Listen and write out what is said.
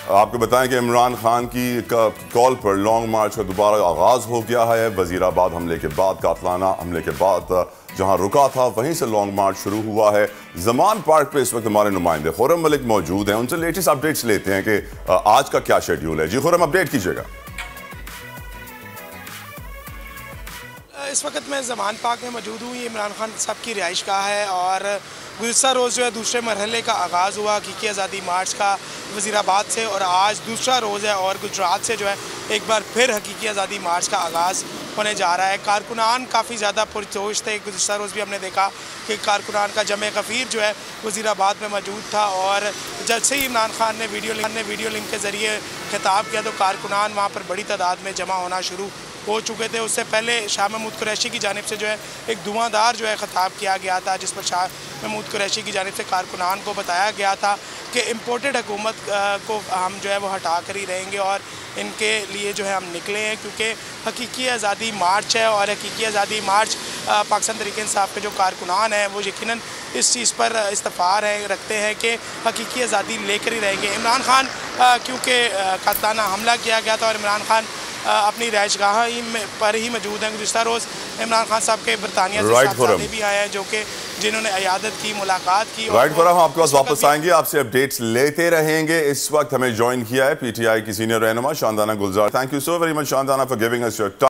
आपको बताएं कि इमरान खान की कॉल पर लॉन्ग मार्च का दोबारा आगाज़ हो गया है। वजीराबाद हमले के बाद, कातलाना हमले के बाद जहां रुका था वहीं से लॉन्ग मार्च शुरू हुआ है। जमान पार्क पे इस वक्त हमारे नुमाइंदे खुर्रम मलिक मौजूद हैं, उनसे लेटेस्ट अपडेट्स लेते हैं कि आज का क्या शेड्यूल है। जी खुर्रम, अपडेट कीजिएगा। इस वक्त मैं जमान पार्क में मौजूद हूँ। ये इमरान खान साहब की रिहाइश गाह है और गुज़श्ता रोज़ जो है दूसरे मरहले का आगाज़ हुआ हकीकी आज़ादी मार्च का वज़ीराबाद से, और आज दूसरा रोज़ है और गुजरात से जो है एक बार फिर हकीकी आज़ादी मार्च का आगाज़ होने जा रहा है। कारकुनान काफ़ी ज़्यादा पुरजोश थे। गुज़श्ता रोज़ भी हमने देखा कि कारकुनान का जमे कफ़ीर जो है वज़ीराबाद में मौजूद था, और जब से ही इमरान खान ने वीडियो लिंक के ज़रिए खिताब किया तो कारकुनान वहाँ पर बड़ी तादाद में जमा होना शुरू हो चुके थे। उससे पहले शाह महमूद कुरैशी की जानिब से जो है एक धुआंधार जो है खिताब किया गया था, जिस पर शाह महमूद कुरैशी की जानिब से कारकुनान को बताया गया था कि इम्पोर्टेड हुकूमत को हम जो है वो हटा कर ही रहेंगे और इनके लिए जो है हम निकले हैं, क्योंकि हकीकी आज़ादी मार्च है और हकीकी आज़ादी मार्च पाकिस्तान तहरीक इंसाफ के जो कारकुनान हैं वो यकीनन इस चीज़ पर इस्तफार रखते हैं कि हकीकी आज़ादी लेकर ही रहेंगे। इमरान खान क्योंकि कातलाना हमला किया गया था और इमरान खान अपनी रिहाइशगाह पर ही मौजूद हैं। गुज़श्ता रोज़ इमरान खान साहब के बरतानिया से साहबजादे भी आए हैं जो कि जिन्होंने इयादत की, मुलाकात की। हम आपके पास वापस आएंगे, आपसे अपडेट्स लेते रहेंगे। इस वक्त हमें ज्वाइन किया है PTI की सीनियर रहनुमा Shandana Gulzar. Thank you so very much Shandana for giving us your time.